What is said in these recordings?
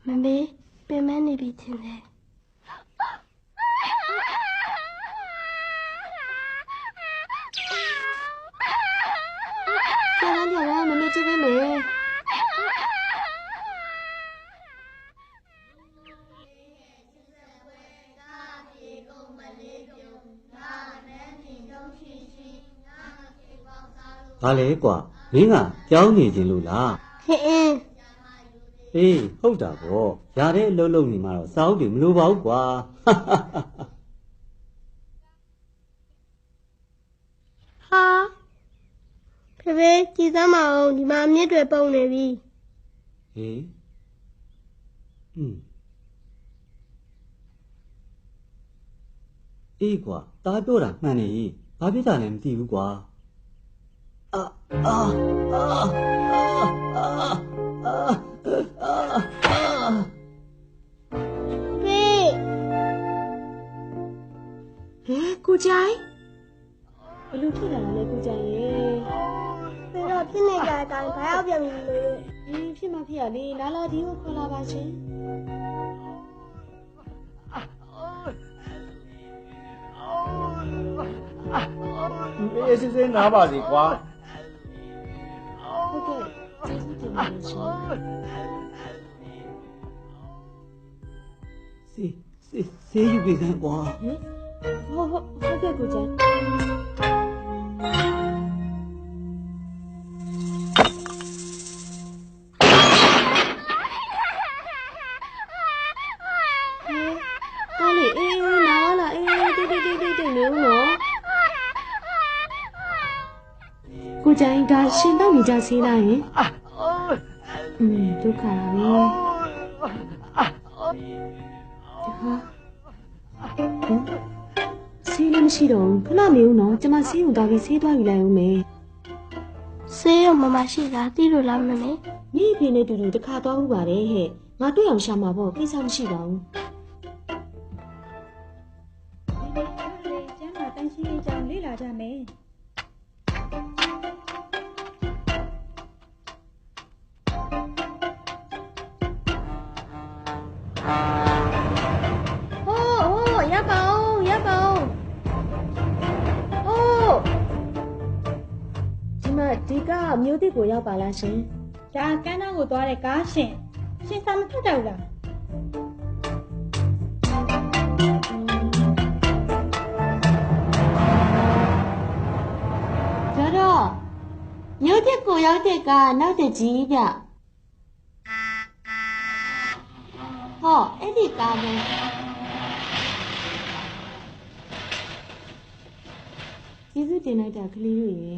မမေပင်မနေပြီချင်းတယ်ပြန်လာမမေကြည့်ပေးမယ်ဘာလဲကွာမင်းကကြောင်းနေခြင်းလို့လားဟင်းအေးဟုတ်တာပေါ့ရတဲ့အလုပ်လုပ်နေမှာတော့စာအုပ်တွေမလိုပါဘူးကွာဟာဖေကြည်စမ်းမအောင်ဒီမှာမြစ်တွေပုံနေပြီဟေးအေးကွာတားပြောတာမှန်နေဘာဖြစ်တာလဲမသိဘူးကွာကိုကြိုင်ဘယ်လိုဖြစ်လာလဲကိုကြိုင်ရေဖေတော့ဖြစ်နေကြတဲ့အတိုင်းဘာရောက်ပြန်ပြီလို့ဖြစ်မှဖြစ်ရလေလာဒီကိုခေါ်လာပါချင်းအေးစစ်စစ်နားပါစေကွာဟုတ်ကဲ့ကျေးဇူးတင်ပါတယ်ရှင်ဆေးယူပေးစမ်းကွာဟုတ်ကဲ့ကိုကြိုင်ကိုကြိုင်ဒါရှင်တော့နေကြဆေးလားယင်ဒုက္ခလာပဲဆေးလည်းမရှိတော့ခဏနေဦးနော်ကျမဆေးရုံသွားပြီးဆေးသွားယူလိုက်ဦးမယ်ဆေးရုံမမရှိတာသိလို့လားမမေမိအဖေနဲ့တူတူတစ်ခါသွားဦးပါတယ်ဟဲ့ငါတွေ့အောင်ရှာမှာပေါ့ကိစ္စမရှိပါဘူးကျမ်းမာတန်းရှင်းရေးကြောင်းလေ့လာကြမယ်ဒီကမျိုးသစ်ကိုရောက်ပါလားရှင်ဒါကန်းသားကိုသွားတဲ့ကားရှင်စာမထွက်တော့ဘူးလားတော့မျိုးသစ်ကိုရောက်တဲ့ကနောက်တကြီးဗျဟောအဲ့ဒီကားပဲကျေးဇူးတင်လိုက်တာကလေးတို့ရေ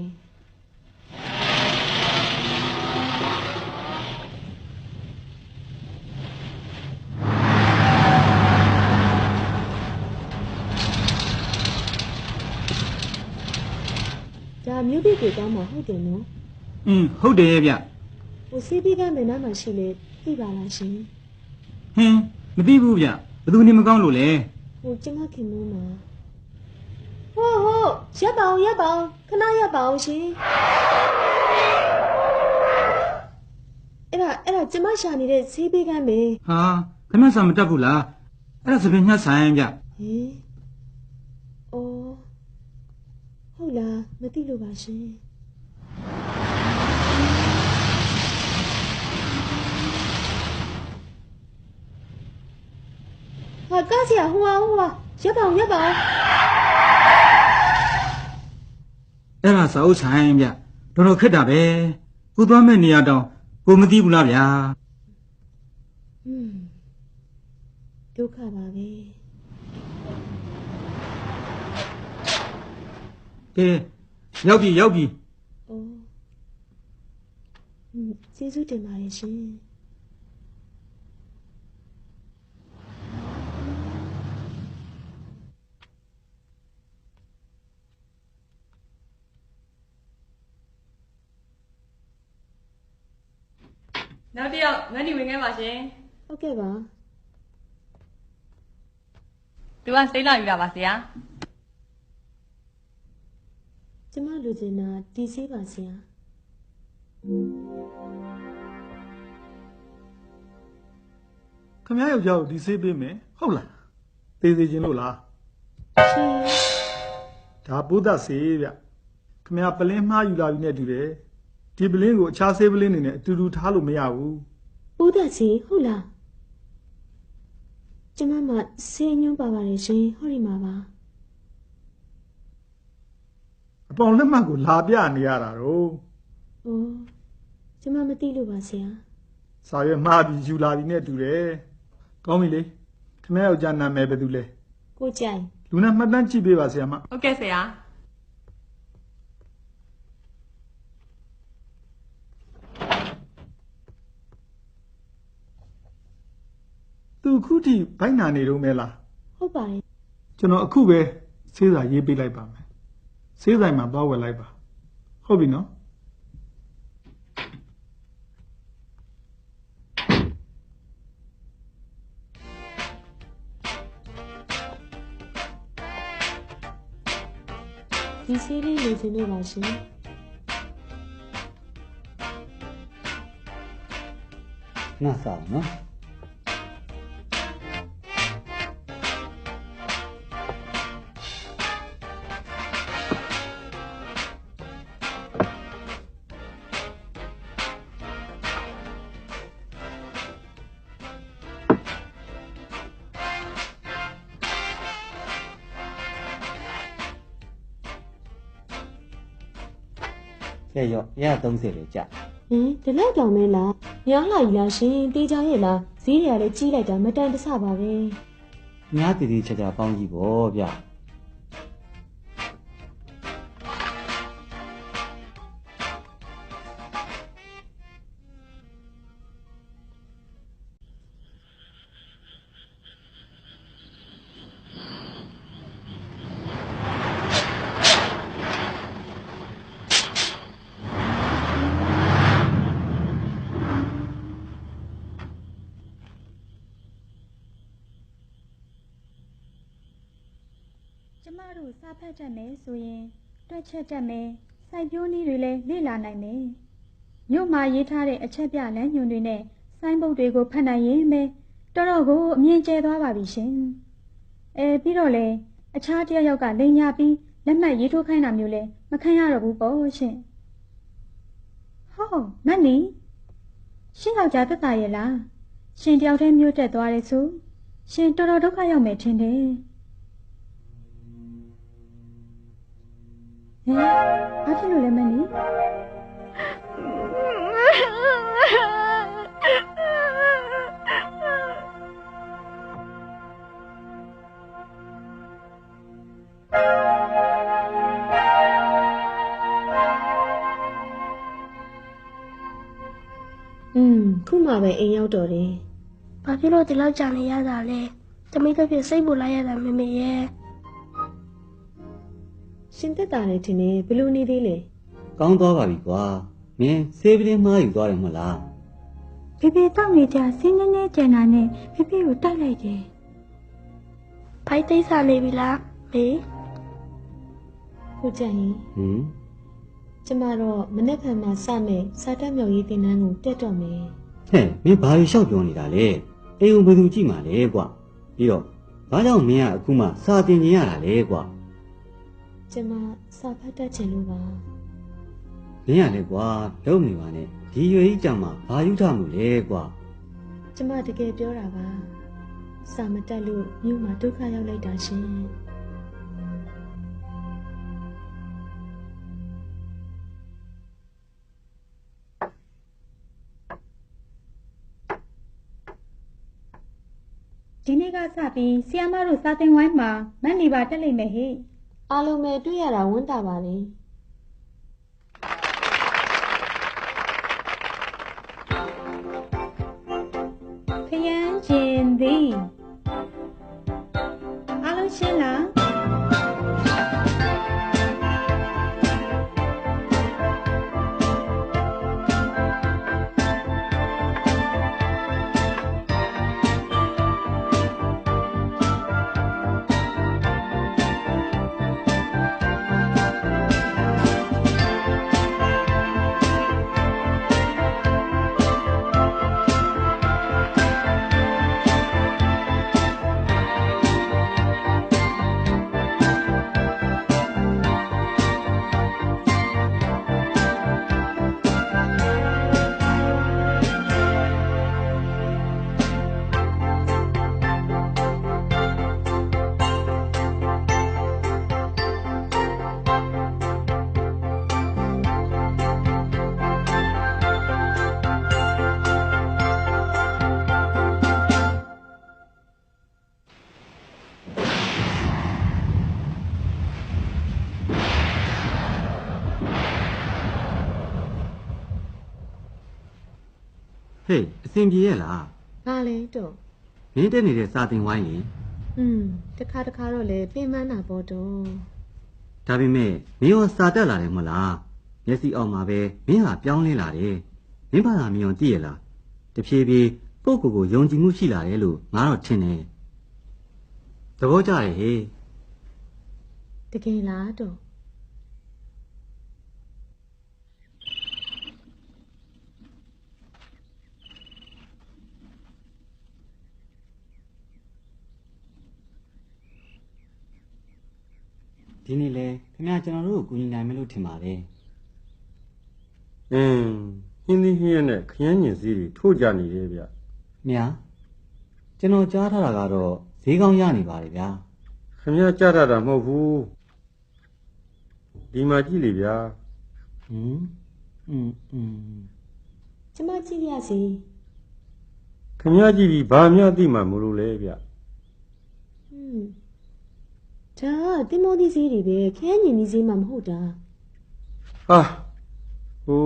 ဒါမျိုးသစ်ကိုတောင်းမှာဟုတ်တယ်နော်ဟုတ်တယ်ဗျဟိုစီးပြီးကမယ်နားမှာရှိလေသိပါလားရှင်မသိဘူးဗျဘယ်သူနေမကောင်းလို့လဲဟိုကျမခင်မိုးမှာဟုတ်ရပ်ပါအောင်ခဏရပ်ပါအောင်ရှင်အဲ့ဒါကျမရှာနေတဲ့ဆေးပေးကမ်းမယ်ဟာခဏစာမတက်ဘူးလားအဲ့ဒါသပင်ညှက်ဆိုင်ဗျဟုတ်လားမသိလို့ပါရှင်ဟာကားစီဟိုပါရပ်ပါအောင်အဲ့ဒါစာအုပ်ဆိုင်ဗျတော်တော်ခက်တာပဲကိုသွားမဲ့နေရာတောင်ကိုမသိဘူးလားဗျာဒုက္ခပါပဲကဲရောက်ပြီကျေးဇူးတင်ပါတယ်ရှင်နောက်တစ်ယောက်ငန်းဒီဝင်ခဲ့ပါရှင်ဟုတ်ကဲ့ပါသူကစိတ်လာယူတာပါဆရာကျမလူချင်တာဒီဆေးပါဆရာ ခမရယောက်ျားကိုဒီဆေးပေးမယ်ဟုတ်လားသေသေးချင်းလို့လား ရှင် ဒါပိုးသက်ဆေးဗျခမရပလင်းမှားယူလာပြီနဲ့တူတယ်ဒီပလင်းကိုအခြားဆေးပလင်းတွေနဲ့အတူတူထားလို့မရဘူး ပိုးသက်စီဟုတ်လားကျမမဆေးညွှန်းပါပါတယ်ရှင်ဟောဒီမှာပါ အပေါင်လက်မှတ်ကိုလာပြနေရတာတော့ ။အော်ကျမမသိလို့ပါဆရာ စာရွက်မှားပြီးယူလာပြီနဲ့တူတယ်ကောင်းပြီလေခမရယောက်ျားနာမည်ဘယ်သူလဲ ။ကိုကြိုင် လူနဲ့မှတ်တမ်းကြည့်ပေးပါဆရာမ ဟုတ်ကဲ့ဆရာ သူအခုထိဘိုက်နာနေတော့မဲလား ဟုတ်ပါတယ် ကျွန်တော်အခုပဲဆေးစာရေးပေးလိုက်ပါမယ်ဆေးဆိုင်မှာသွားဝယ်လိုက်ပါဟုတ်ပြီနော် ။ဒီဆေးလေးလိုချင်လို့ပါရှင် ငါစားနော် ကဲရော့130လေကြာ ။ဟင်ဒီလောက်တောင်မဲလား။ညားလာကြီးလားရှင်တေးကြရဲ့လားဈေးတွေကလည်းကြီးလိုက်တာမတန်တဆပါပဲ ညားတည်တည်ချာချာပေါင်းကြည့်ပေါ့ဗျ ကျမတို့စာဖတ်တတ်မယ်ဆိုရင်တွက်ချက်တတ်မယ်စိုက်ပျိုးနည်းတွေလည်းလေ့လာနိုင်မယ်မြို့မှာရေးထားတဲ့အချက်ပြလမ်းညွှန်တွေနဲ့စိုင်းပုတ်တွေကိုဖတ်နိုင်ရင်ပဲတော်တော်ကိုအမြင်ကျဲသွားပါပြီရှင်ပြီးတော့လေအခြားတစ်ယောက်ကလိန်ညာပြီးလက်မှတ်ရေးထိုးခိုင်းတာမျိုးလဲမခံရတော့ဘူးပေါ့ရှင်ဟောမတ်နီရှင်ယောက်ျားသက်သာရဲ့လားရှင်တယောက်တည်းမျိုးတက်သွားတယ်ဆိုရှင်တော်တော်ဒုက္ခရောက်မယ်ထင်တယ်ဟဲ့ဘာဖြစ်လို့လဲမနီခုမှပဲအိမ်ရောက်တော့တယ် ။ဘာဖြစ်လို့ဒီလောက်ကြာနေရတာလဲ။သမီးတို့ပြစိတ်ပူလိုက်ရတာမေမေရဲ့ ရှင်သက်တာလည်းထင်တယ်ဘယ်လိုနေသေးလဲ ကောင်းသွားပါပြီကွာမင်းဆေးပလင်းမှားယူသွားတယ်မဟုတ်လား ဖေဖေတောက်နေကြစင်းနေနေကျန်တာနဲ့ဖေဖေကိုတိုက်လိုက်တယ် ။ဖိုက်သိမ်းစာနေပြီလားမေ ကိုကြိုင်ရင် ဟင် ကျမတော့မနေ့ကမှစမယ်စာတတ်မြောက်ရေးသင်တန်းကိုတက်တော့မယ် ဟဲ့မင်းဘာလို့ရှောက်ပြောနေတာလဲအိမ်ုံဘယ်သူကြည့်မှာလဲကွာပြီးတော့ဘာကြောင့်မင်းကအခုမှစာတင်နေရတာလဲကွာ ကျမစာဖတ်တတ်ချင်လို့ပါ မင်းရလဲကွာလုံးနေပါနဲ့ဒီရွယ်ကြီးကြမှာဘာယူထားမှုလဲကွာ ကျမတကယ်ပြောတာပါစာမတက်လို့မြို့မှာဒုက္ခရောက်လိုက်တာရှင် ဒီနေ့ကစပြီးဆီယမတို့စာသင်ဝိုင်းမှာမတ်လီပါတက်လိမ့်မယ်ဟဲ့ အားလုံးပဲတွေ့ရတာဝမ်းသာပါလေ ခရမ်းကျင်သည်အားလုံးရှင်းလား ဟေးအစင်ပြေရဲ့လား ဘာလဲတော့ မင်းတက်နေတဲ့စာတင်ဝိုင်းလေ တခါတော့လေပင်ပန်းတာပေါ့တော့ ဒါပေမဲ့မင်းရောစာတက်လာတယ်မဟုတ်လားမျက်စိအောက်မှာပဲမင်းဟာပြောင်းလဲလာတယ်မင်းဘာသာမယုံသိရလားတဖြည်းဖြည်းကိုယ့်ကိုယ်ကိုယုံကြည်မှုရှိလာတယ်လို့ငါတော့ထင်တယ်သဘောကျတယ်ဟေး တကယ်လားတော့ ဒီနေ့လေခင်ဗျာကျွန်တော်တို့ကိုကူညီနိုင်မယ်လို့ထင်ပါတယ် ဟင်းသီးဟင်းရက်နဲ့ခရမ်းညင်စည်းတွေထိုးကြနေတယ်ဗျ မြာကျွန်တော်ကြားထားတာကတော့ဈေးကောင်းရနေပါတယ်ဗျာ ခင်ဗျားကြားရတာမဟုတ်ဘူးဒီမှာကြည့်လေဗျာ ဟွန်း ကျမကြည့်ရစီ ခင်ဗျားကြည့်ပြီးဘာများသိမှမလို့လဲဗျ ဒါတိမောသီစည်းတွေပဲခဲညင်ဒီစည်းမှမဟုတ်တာ ဟာဟို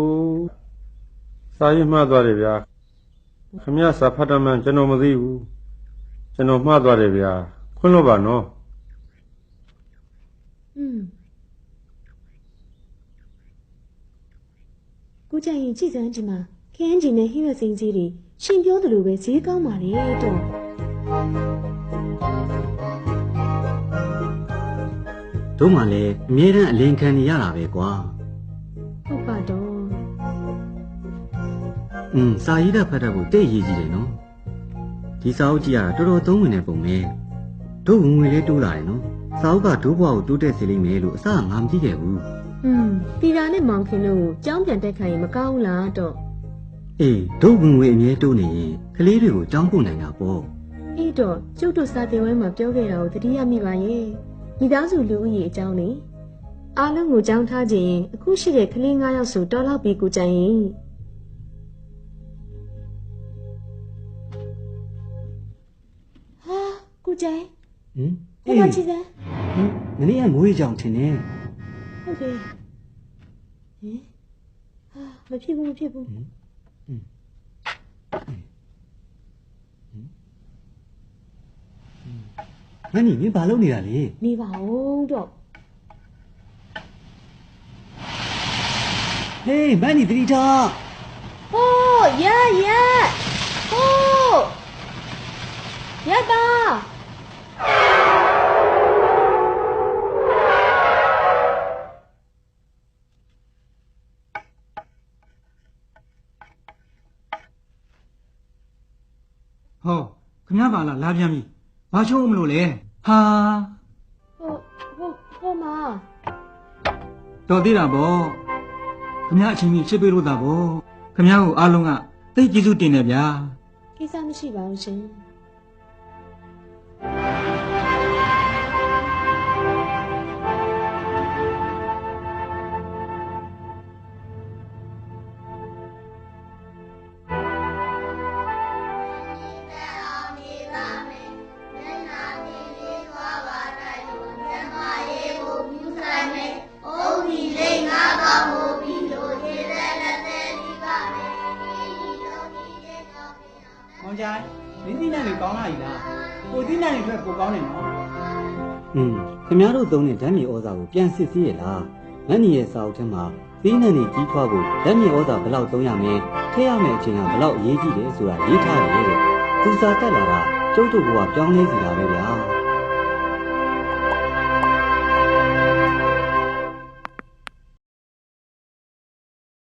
စာရေးမှားသွားတယ်ဗျာခင်ဗျားစာဖတ်တမ်းမှန်ကျွန်တော်မသိဘူးကျွန်တော်မှားသွားတယ်ဗျာခွင့်လို့ပါနော် ကိုကြရင်ကြည့်စမ်းကြည့်မှာခဲအင်ဂျင်နဲ့ဟင်းရွက်စင်းကြီးတွေရှင်ပြောသလိုပဲဈေးကောင်းပါလေတော့ တို့မှလည်းအမြဲတမ်းအလင်းခံနေရတာပဲကွာ ဟုတ်ပါတော့ စာရေးတဲ့ဖတ်တတ်ဖို့တိတ်ရေးကြည့်တယ်နော်ဒီစာအုပ်ကြည့်ရတာတော်တော်သုံးဝင်တဲ့ပုံပဲတို့ဝင်ဝင်လေးတိုးလာတယ်နော်စာအုပ်ကဒိုးဘွားကိုတိုးတက်စေလိမ့်မယ်လို့အစကငါမသိခဲ့ဘူး တီတာနဲ့မောင်ခင်တို့ကြောင်းပြန်တက်ခိုင်းရင်မကောင်းဘူးလားတော့ အေးတို့ဝင်ဝင်အမြဲတိုးနေရင်ကလေးတွေကိုကြောင်းပို့နိုင်တာပေါ့ အေးတော့ကျုပ်တို့စာတင်ဝဲမှာပြောခဲ့တာကိုသတိရမိပါရဲ့မိသားစုလူဦးရေအကြောင်းလေအားလုံးကိုကြောင်းထားခြင်းအခုရှိတဲ့ကလေး9ယောက်ဆိုတော်တော့ပြီကိုကြရင်ဟာကိုကြိုင်ကိုမချီစမ်း မနေ့ကမိုးရေကြောင်ထင်တယ် ဟုတ်တယ်မဖြစ်ဘူး မင်းမင်းဘာလုပ်နေတာလဲ နေပါဦးတော့ ဟေးမန်နီသတိထား ဟိုးရဟိုးရပါ ဟောခင်ဗျားပါလားလာပြန်ပြီဘာချုံးမလို့လဲဟာ ဟိုမှာ တော်သေးတာပေါ့ခင်ဗျားအချင်းကြီးချစ်ပေးလို့တာပေါ့ခင်ဗျားကိုအားလုံးကသိကျေးဇူးတင်တယ်ဗျာ ကိစ္စမရှိပါဘူးရှင်မောင်ကြိုင်မင်းသီးနှံတွေကောင်းလာပြီလားကိုသီးနှံတွေအတွက်ကိုကောင်းတယ်နော် ခင်ဗျားတို့သုံးတဲ့ဓာတ်မြေဩဇာကိုပြန်စစ်ဆေးရလားမန်နီရဲ့စာအုပ်ထဲမှာသီးနှံတွေကြီးထွားဖို့ဓာတ်မြေဩဇာဘယ်လောက်သုံးရမလဲထည့်ရမယ့်အချိန်ကဘယ်လောက်အရေးကြီးတယ်ဆိုတာရေးထားတယ်တဲ့သူစာတက်လာတာကျုပ်တို့ကပြောင်းလဲစီတာပဲဗျာ